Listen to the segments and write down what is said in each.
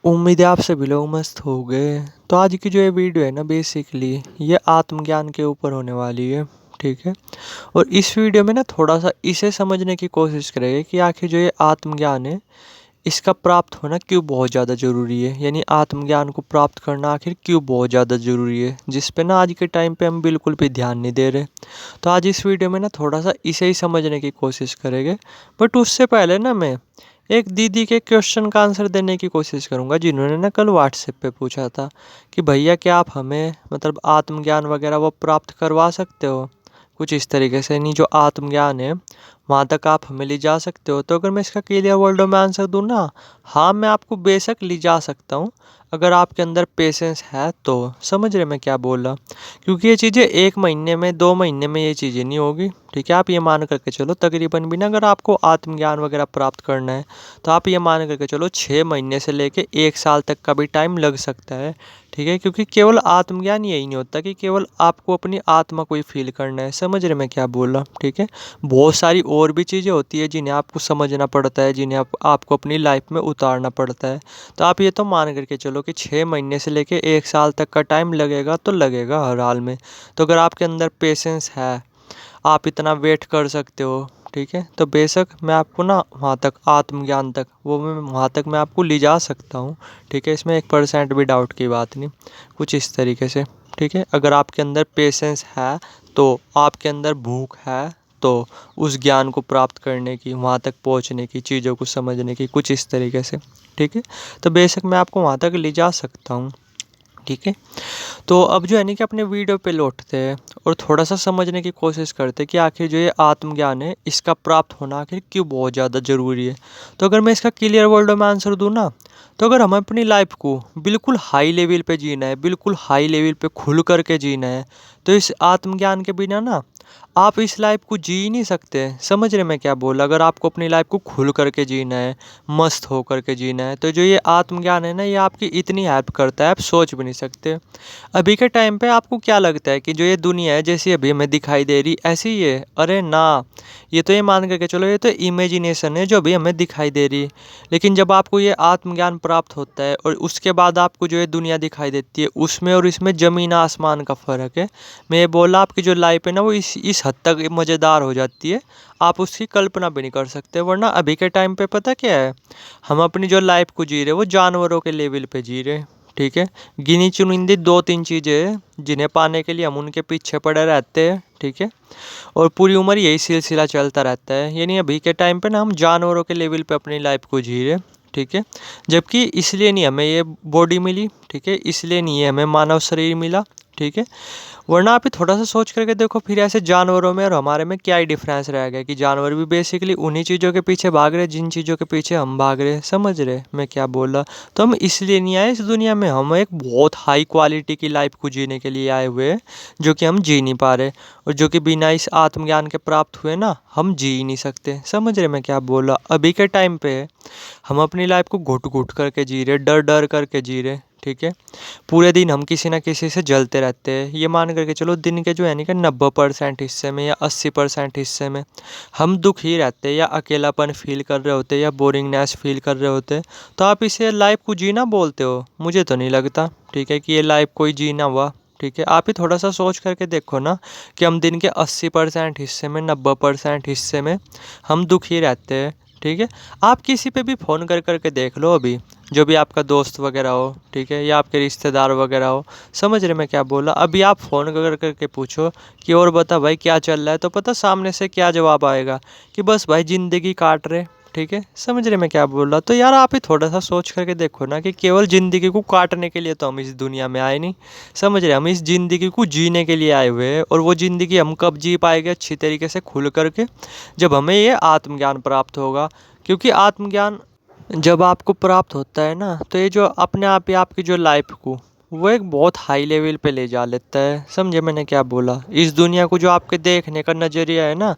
उम्मीद है आप सभी लोग मस्त हो गए। तो आज की जो ये वीडियो है ना, बेसिकली ये आत्मज्ञान के ऊपर होने वाली है। ठीक है। और इस वीडियो में ना थोड़ा सा इसे समझने की कोशिश करेंगे कि आखिर जो ये आत्मज्ञान है इसका प्राप्त होना क्यों बहुत ज़्यादा ज़रूरी है, यानी आत्मज्ञान को प्राप्त करना आखिर क्यों बहुत ज़्यादा ज़रूरी है, जिस पे ना आज के टाइम पे हम बिल्कुल भी ध्यान नहीं दे रहे। तो आज इस वीडियो में ना थोड़ा सा इसे ही समझने की कोशिश करेंगे। बट उससे पहले ना मैं एक दीदी के क्वेश्चन का आंसर देने की कोशिश करूंगा, जिन्होंने ना कल व्हाट्सएप पे पूछा था कि भैया क्या आप हमें मतलब आत्मज्ञान वगैरह वो प्राप्त करवा सकते हो, कुछ इस तरीके से, नहीं जो आत्मज्ञान है वहाँ तक आप हमें ले जा सकते हो। तो अगर मैं इसका क्लियर वर्डों में आंसर दूँ ना, हाँ मैं आपको बेशक ले जा सकता हूँ, अगर आपके अंदर पेशेंस है तो। समझ रहे मैं क्या बोल रहा, क्योंकि ये चीज़ें 1 महीने में 2 महीने में ये चीज़ें नहीं होगी। ठीक है, आप ये मान करके चलो तकरीबन भी ना, अगर आपको आत्मज्ञान वगैरह प्राप्त करना है तो आप ये मान करके चलो 6 महीने से लेके 1 साल तक का भी टाइम लग सकता है। ठीक है, क्योंकि केवल आत्मज्ञान यही नहीं होता कि केवल आपको अपनी आत्मा को ही फील करना है। समझ रहे मैं क्या बोल रहा हूँ। ठीक है, बहुत सारी और भी चीज़ें होती है जिन्हें आपको समझना पड़ता है, जिन्हें आपको अपनी लाइफ में उतारना पड़ता है। तो आप ये तो मान करके चलो कि 6 महीने से लेके 1 साल तक का टाइम लगेगा तो लगेगा हर हाल में। तो अगर आपके अंदर पेशेंस है, आप इतना वेट कर सकते हो, ठीक है, तो बेशक मैं आपको ना वहाँ तक आत्मज्ञान तक वो मैं वहाँ तक मैं आपको ले जा सकता हूँ। ठीक है, इसमें 1% भी डाउट की बात नहीं, कुछ इस तरीके से। ठीक है, अगर आपके अंदर पेशेंस है तो आपके अंदर भूख है तो उस ज्ञान को प्राप्त करने की, वहाँ तक पहुँचने की, चीज़ों को समझने की, कुछ इस तरीके से। ठीक है, तो बेशक मैं आपको वहाँ तक ले जा सकता हूँ। ठीक है, तो अब जो है ना कि अपने वीडियो पे लौटते हैं और थोड़ा सा समझने की कोशिश करते हैं कि आखिर जो ये आत्मज्ञान है इसका प्राप्त होना आखिर क्यों बहुत ज़्यादा ज़रूरी है। तो अगर मैं इसका क्लियर वर्डों में आंसर दूँ ना, तो अगर हमें अपनी लाइफ को बिल्कुल हाई लेवल पे जीना है, बिल्कुल हाई लेवल पे खुल करके जीना है, तो इस आत्मज्ञान के बिना ना आप इस लाइफ को जी ही नहीं सकते। समझ रहे मैं क्या बोला, अगर आपको अपनी लाइफ को खुल करके जीना है, मस्त हो करके जीना है, तो जो ये आत्मज्ञान है ना ये आपकी इतनी हेल्प करता है आप सोच भी नहीं सकते। अभी के टाइम पे आपको क्या लगता है कि जो ये दुनिया है जैसी अभी हमें दिखाई दे रही ऐसी ही है? अरे ना, ये तो ये मान करके चलो ये तो इमेजिनेशन है जो अभी हमें दिखाई दे रही है। लेकिन जब आपको ये आत्मज्ञान प्राप्त होता है और उसके बाद आपको जो ये दुनिया दिखाई देती है, उसमें और इसमें ज़मीन आसमान का फ़र्क है। मैं ये बोला आपकी जो लाइफ है ना वो इस हद तक मज़ेदार हो जाती है, आप उसकी कल्पना भी नहीं कर सकते। वरना अभी के टाइम पे पता क्या है, हम अपनी जो लाइफ को जी रहे वो जानवरों के लेवल पे जी रहे हैं। ठीक है, गिनी चुनिंदी 2-3 चीज़ें हैं जिन्हें पाने के लिए हम उनके पीछे पड़े रहते हैं। ठीक है, और पूरी उम्र यही सिलसिला चलता रहता है, यानी अभी के टाइम पे ना हम जानवरों के लेवल पे अपनी लाइफ को जी रहे। ठीक है, जबकि इसलिए नहीं हमें ये बॉडी मिली, ठीक है, इसलिए नहीं है हमें मानव शरीर मिला। ठीक है, वरना आप ही थोड़ा सा सोच करके देखो फिर ऐसे जानवरों में और हमारे में क्या ही डिफरेंस रह गया कि जानवर भी बेसिकली उन्हीं चीज़ों के पीछे भाग रहे जिन चीज़ों के पीछे हम भाग रहे। समझ रहे मैं क्या बोल रहा। तो हम इसलिए नहीं आए इस दुनिया में, हम एक बहुत हाई क्वालिटी की लाइफ को जीने के लिए आए हुए हैं जो कि हम जी नहीं पा रहे, और जो कि बिना इस आत्मज्ञान के प्राप्त हुए ना हम जी ही नहीं सकते। समझ रहे मैं क्या बोल रहा। अभी के टाइम पे हम अपनी लाइफ को घुट घुट करके जी रहे, डर डर करके जी रहे। ठीक है, पूरे दिन हम किसी ना किसी से जलते रहते हैं। ये मान करके चलो दिन के जो है ना कि 90% हिस्से में या 80% हिस्से में हम दुख ही रहते हैं, या अकेलापन फील कर रहे होते हैं, या बोरिंगनेस फील कर रहे होते हैं। तो आप इसे लाइफ को जीना बोलते हो? मुझे तो नहीं लगता। ठीक है, कि ये लाइफ कोई जीना हुआ। ठीक है, आप ही थोड़ा सा सोच करके देखो ना कि हम दिन के 80% हिस्से में, 90% हिस्से में हम दुखी रहते हैं। ठीक है, आप किसी पे भी फ़ोन कर करके देख लो अभी, जो भी आपका दोस्त वगैरह हो, ठीक है, या आपके रिश्तेदार वगैरह हो। समझ रहे मैं क्या बोला। अभी आप फ़ोन कर करके पूछो कि और बता भाई क्या चल रहा है, तो पता सामने से क्या जवाब आएगा कि बस भाई ज़िंदगी काट रहे। ठीक है, समझ रहे मैं क्या बोल रहा। तो यार आप ही थोड़ा सा सोच करके देखो ना कि केवल ज़िंदगी को काटने के लिए तो हम इस दुनिया में आए नहीं। समझ रहे, हम इस ज़िंदगी को जीने के लिए आए हुए हैं, और वो ज़िंदगी हम कब जी पाएंगे अच्छी तरीके से खुल करके, जब हमें ये आत्मज्ञान प्राप्त होगा। क्योंकि आत्मज्ञान जब आपको प्राप्त होता है ना, तो ये जो अपने आप ही आपकी जो लाइफ को वो एक बहुत हाई लेवल पे ले जा लेता है। समझे मैंने क्या बोला। इस दुनिया को जो आपके देखने का नज़रिया है ना,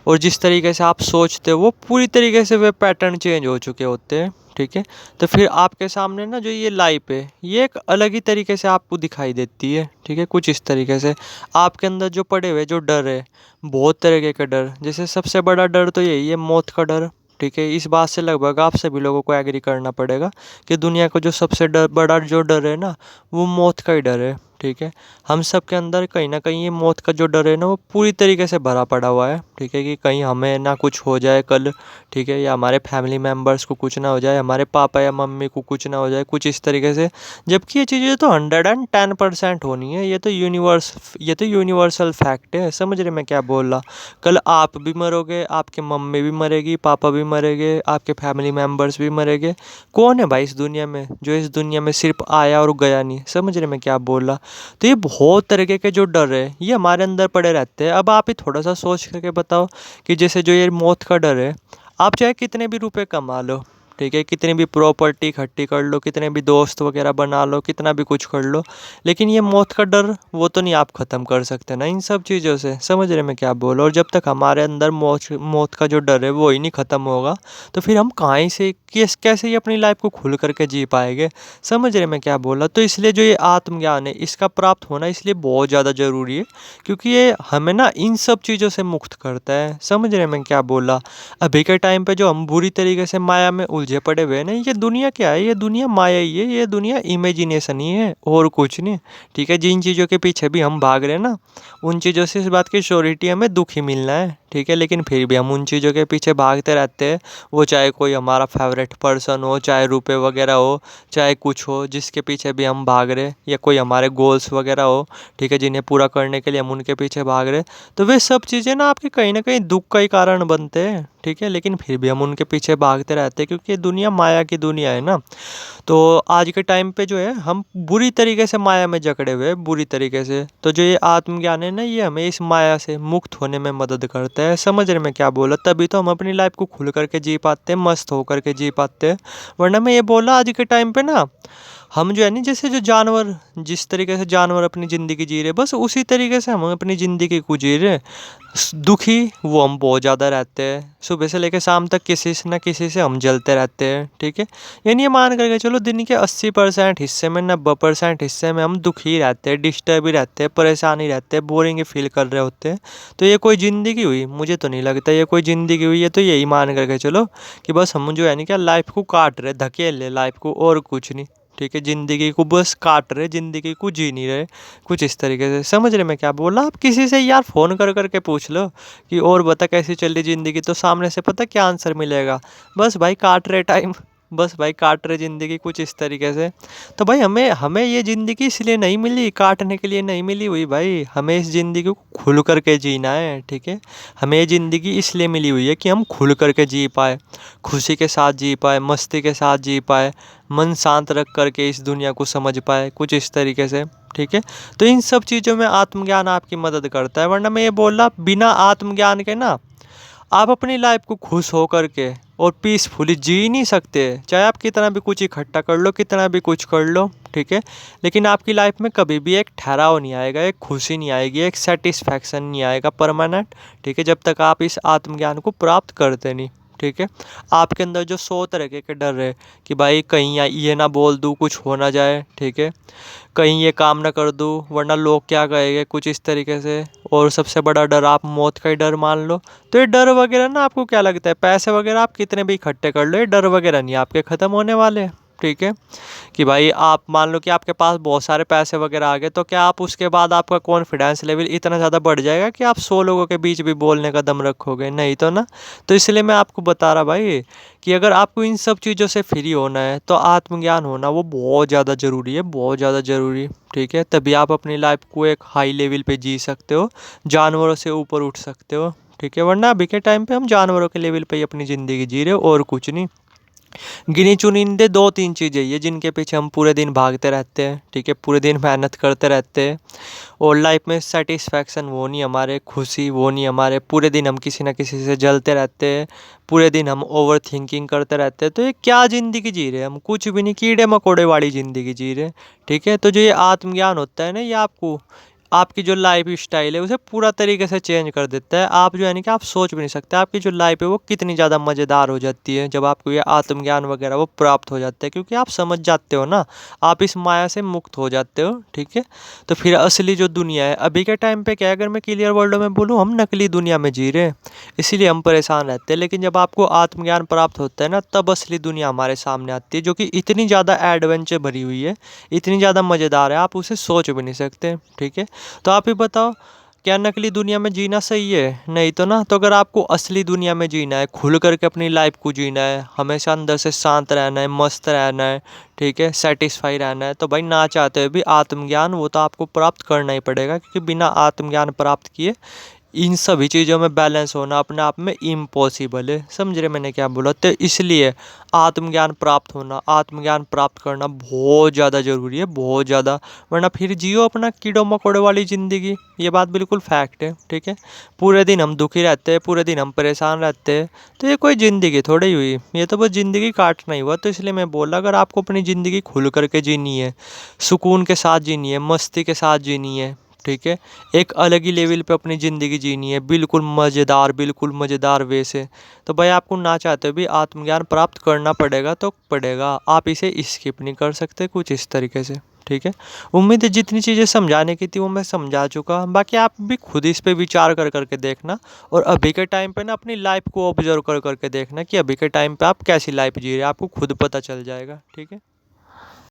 और जिस तरीके से आप सोचते हो वो पूरी तरीके से वे पैटर्न चेंज हो चुके होते हैं। ठीक है, तो फिर आपके सामने ना जो ये लाइफ है ये एक अलग ही तरीके से आपको दिखाई देती है। ठीक है, कुछ इस तरीके से आपके अंदर जो पड़े हुए जो डर है, बहुत तरीके का डर, जैसे सबसे बड़ा डर तो यही है मौत का डर। ठीक है, इस बात से लगभग आप सभी लोगों को एग्री करना पड़ेगा कि दुनिया का जो सबसे बड़ा जो डर है ना, वो मौत का ही डर है। ठीक है, हम सब के अंदर कहीं ना कहीं ये मौत का जो डर है ना, वो पूरी तरीके से भरा पड़ा हुआ है। ठीक है, कि कहीं हमें ना कुछ हो जाए कल, ठीक है, या हमारे फैमिली मेम्बर्स को कुछ ना हो जाए, हमारे पापा या मम्मी को कुछ ना हो जाए, कुछ इस तरीके से। जबकि ये चीज़ें तो 110% होनी है, ये तो यूनिवर्सल फैक्ट है। समझ रहे मैं क्या बोल रहा? कल आप भी मरोगे, आपके मम्मी भी मरेगी, पापा भी मरेंगे, आपके फैमिली मेम्बर्स भी मरेंगे। कौन है भाई इस दुनिया में जो इस दुनिया में सिर्फ आया और गया नहीं? समझ रहे मैं क्या बोल रहा? तो ये बहुत तरीके के जो डर है, ये हमारे अंदर पड़े रहते हैं। अब आप ही थोड़ा सा सोच करके बताओ कि जैसे जो ये मौत का डर है, आप चाहे कितने भी रुपए कमा लो, ठीक है, कितनी भी प्रॉपर्टी इकट्ठी कर लो, कितने भी दोस्त वगैरह बना लो, कितना भी कुछ कर लो, लेकिन ये मौत का डर वो तो नहीं आप ख़त्म कर सकते ना इन सब चीज़ों से। समझ रहे मैं क्या बोल रहा हूँ? और जब तक हमारे अंदर मौत का जो डर है वो ही नहीं ख़त्म होगा, तो फिर हम कहाँ से कैसे ही अपनी लाइफ को खुल करके जी पाएंगे? समझ रहे मैं क्या बोला? तो इसलिए जो ये आत्मज्ञान है, इसका प्राप्त होना इसलिए बहुत ज़्यादा ज़रूरी है, क्योंकि ये हमें ना इन सब चीज़ों से मुक्त करता है। समझ रहे मैं क्या बोला? अभी के टाइम पे जो हम बुरी तरीके से माया में उलझे पड़े हुए हैं ना, ये दुनिया क्या है? ये दुनिया माया ही है, ये दुनिया इमेजिनेशन ही है और कुछ नहीं। ठीक है, जिन चीज़ों के पीछे भी हम भाग रहे हैं ना, उन चीज़ों से इस बात की श्योरिटी हमें दुख ही मिलना है। ठीक है, लेकिन फिर भी हम उन चीज़ों के पीछे भागते रहते हैं। वो चाहे कोई हमारा फेवरेट पर्सन हो, चाहे रुपए वगैरह हो, चाहे कुछ हो, जिसके पीछे भी हम भाग रहे, या कोई हमारे गोल्स वगैरह हो, ठीक है, जिन्हें पूरा करने के लिए हम उनके पीछे भाग रहे, तो वे सब चीज़ें ना आपके कहीं ना कहीं दुख का ही कारण बनते हैं। ठीक है, लेकिन फिर भी हम उनके पीछे भागते रहते हैं, क्योंकि ये दुनिया माया की दुनिया है ना। तो आज के टाइम पे जो है हम बुरी तरीके से माया में जकड़े हुए हैं, बुरी तरीके से। तो जो ये आत्मज्ञान है ना, ये हमें इस माया से मुक्त होने में मदद करता है। समझ रहे मैं क्या बोला? तभी तो हम अपनी लाइफ को खुल करके जी पाते हैं, मस्त होकर के जी पाते हैं। वरना मैं ये बोला, आज के टाइम पे ना हम जो है ना, जैसे जो जानवर, जिस तरीके से जानवर अपनी ज़िंदगी जी रहे, बस उसी तरीके से हम अपनी ज़िंदगी को जी रहे। दुखी वो हम बहुत ज़्यादा रहते हैं, सुबह से लेकर शाम तक किसी से ना किसी से हम जलते रहते हैं। ठीक है, यानी ये मान करके चलो दिन के 80% हिस्से में, 90% हिस्से में हम दुखी रहते हैं, डिस्टर्ब ही रहते हैं, परेशान ही रहते हैं, बोरिंग ही फील कर रहे होते हैं। तो ये कोई ज़िंदगी हुई? मुझे तो नहीं लगता ये कोई ज़िंदगी हुई है। तो यही मान करके चलो कि बस हम जो है ना क्या, लाइफ को काट रहे, धकेल रहे लाइफ को, और कुछ नहीं। ठीक है, ज़िंदगी को बस काट रहे, ज़िंदगी को जी नहीं रहे, कुछ इस तरीके से। समझ रहे मैं क्या बोला? आप किसी से यार फ़ोन कर करके पूछ लो कि और बता कैसी चल रही ज़िंदगी, तो सामने से पता क्या आंसर मिलेगा? बस भाई काट रहे टाइम, बस भाई काट रहे ज़िंदगी, कुछ इस तरीके से। तो भाई हमें हमें ये ज़िंदगी इसलिए नहीं मिली, काटने के लिए नहीं मिली हुई भाई। हमें इस ज़िंदगी को खुल करके जीना है। ठीक है, हमें ये ज़िंदगी इसलिए मिली हुई है कि हम खुल करके जी पाए, खुशी के साथ जी पाए, मस्ती के साथ जी पाए, मन शांत रख करके इस दुनिया को समझ पाए, कुछ इस तरीके से। ठीक है, तो इन सब चीज़ों में आत्मज्ञान आपकी मदद करता है। वरना मैं ये बोल रहा, बिना आत्मज्ञान के ना आप अपनी लाइफ को खुश हो करके और पीसफुली जी नहीं सकते। चाहे आप कितना भी कुछ इकट्ठा कर लो, कितना भी कुछ कर लो, ठीक है, लेकिन आपकी लाइफ में कभी भी एक ठहराव नहीं आएगा, एक खुशी नहीं आएगी, एक सेटिस्फैक्शन नहीं आएगा परमानेंट। ठीक है, जब तक आप इस आत्मज्ञान को प्राप्त करते नहीं। ठीक है, आपके अंदर जो 100 तरह के डर है कि भाई कहीं ये ना बोल दूँ, कुछ हो ना जाए, ठीक है, कहीं ये काम ना कर दूँ वरना लोग क्या कहेंगे, कुछ इस तरीके से। और सबसे बड़ा डर आप मौत का ही डर मान लो। तो ये डर वगैरह ना, आपको क्या लगता है, पैसे वगैरह आप कितने भी इकट्ठे कर लो, ये डर वगैरह नहीं आपके ख़त्म होने वाले। ठीक है, कि भाई आप मान लो कि आपके पास बहुत सारे पैसे वगैरह आ गए, तो क्या आप उसके बाद आपका कॉन्फिडेंस लेवल इतना ज़्यादा बढ़ जाएगा कि आप 100 लोगों के बीच भी बोलने का दम रखोगे? नहीं तो ना। तो इसलिए मैं आपको बता रहा भाई कि अगर आपको इन सब चीज़ों से फ्री होना है, तो आत्मज्ञान होना वो बहुत ज़्यादा ज़रूरी है, बहुत ज़्यादा ज़रूरी। ठीक है, तभी आप अपनी लाइफ को एक हाई लेवल पे जी सकते हो, जानवरों से ऊपर उठ सकते हो। ठीक है, वरना अभी के टाइम पे हम जानवरों के लेवल पे ही अपनी ज़िंदगी जी रहे हो और कुछ नहीं। गिनी चुनिंदे 2-3 चीज़ें ये जिनके पीछे हम पूरे दिन भागते रहते हैं। ठीक है, पूरे दिन मेहनत करते रहते हैं और लाइफ में सेटिस्फैक्शन वो नहीं हमारे, खुशी वो नहीं हमारे, पूरे दिन हम किसी ना किसी से जलते रहते हैं, पूरे दिन हम ओवर थिंकिंग करते रहते हैं। तो ये क्या ज़िंदगी जी रहे हैं हम? कुछ भी नहीं, कीड़े मकोड़े वाली ज़िंदगी जी रहे हैं। ठीक है, तो जो ये आत्मज्ञान होता है ना, ये आपको आपकी जो लाइफ स्टाइल है उसे पूरा तरीके से चेंज कर देता है। आप जो है ना कि आप सोच भी नहीं सकते आपकी जो लाइफ है वो कितनी ज़्यादा मज़ेदार हो जाती है जब आपको ये आत्मज्ञान वगैरह वो प्राप्त हो जाता है, क्योंकि आप समझ जाते हो ना, आप इस माया से मुक्त हो जाते हो। ठीक है, तो फिर असली जो दुनिया है अभी के टाइम पे क्या है, अगर मैं क्लियर वर्ड में बोलूँ, हम नकली दुनिया में जी रहे हैं, इसीलिए हम परेशान रहते हैं। लेकिन जब आपको आत्मज्ञान प्राप्त होता है ना, तब असली दुनिया हमारे सामने आती है, जो कि इतनी ज़्यादा एडवेंचर भरी हुई है, इतनी ज़्यादा मज़ेदार है, आप उसे सोच भी नहीं सकते। ठीक है, तो आप ही बताओ, क्या नकली दुनिया में जीना सही है? नहीं तो ना। तो अगर आपको असली दुनिया में जीना है, खुल करके अपनी लाइफ को जीना है, हमेशा अंदर से शांत रहना है, मस्त रहना है, ठीक है, सेटिस्फाई रहना है, तो भाई ना चाहते हुए भी आत्मज्ञान वो तो आपको प्राप्त करना ही पड़ेगा, क्योंकि बिना आत्मज्ञान प्राप्त किए इन सभी चीज़ों में बैलेंस होना अपने आप में इम्पॉसिबल है। समझ रहे मैंने क्या बोला? तो इसलिए आत्मज्ञान प्राप्त होना, आत्मज्ञान प्राप्त करना बहुत ज़्यादा ज़रूरी है, बहुत ज़्यादा। वरना फिर जियो अपना कीड़ों मकोड़े वाली ज़िंदगी, ये बात बिल्कुल फैक्ट है। ठीक है, पूरे दिन हम दुखी रहते हैं, पूरे दिन हम परेशान रहते हैं, तो ये कोई ज़िंदगी थोड़ी हुई, ये तो बस ज़िंदगी काटना ही हुआ। तो इसलिए मैं बोला, अगर आपको अपनी ज़िंदगी खुल करके जीनी है, सुकून के साथ जीनी है, मस्ती के साथ जीनी है, ठीक है, एक अलग ही लेवल पे अपनी ज़िंदगी जीनी है, बिल्कुल मज़ेदार वे से, तो भाई आपको ना चाहते भी आत्मज्ञान प्राप्त करना पड़ेगा, तो पड़ेगा। आप इसे स्किप नहीं कर सकते कुछ इस तरीके से। ठीक है, उम्मीद है जितनी चीज़ें समझाने की थी वो मैं समझा चुका। बाकी आप भी खुद इस पे विचार कर करके देखना, और अभी के टाइम पे ना अपनी लाइफ को ऑब्जर्व कर करके देखना कि अभी के टाइम पे आप कैसी लाइफ जी रहे हैं, आपको खुद पता चल जाएगा। ठीक है।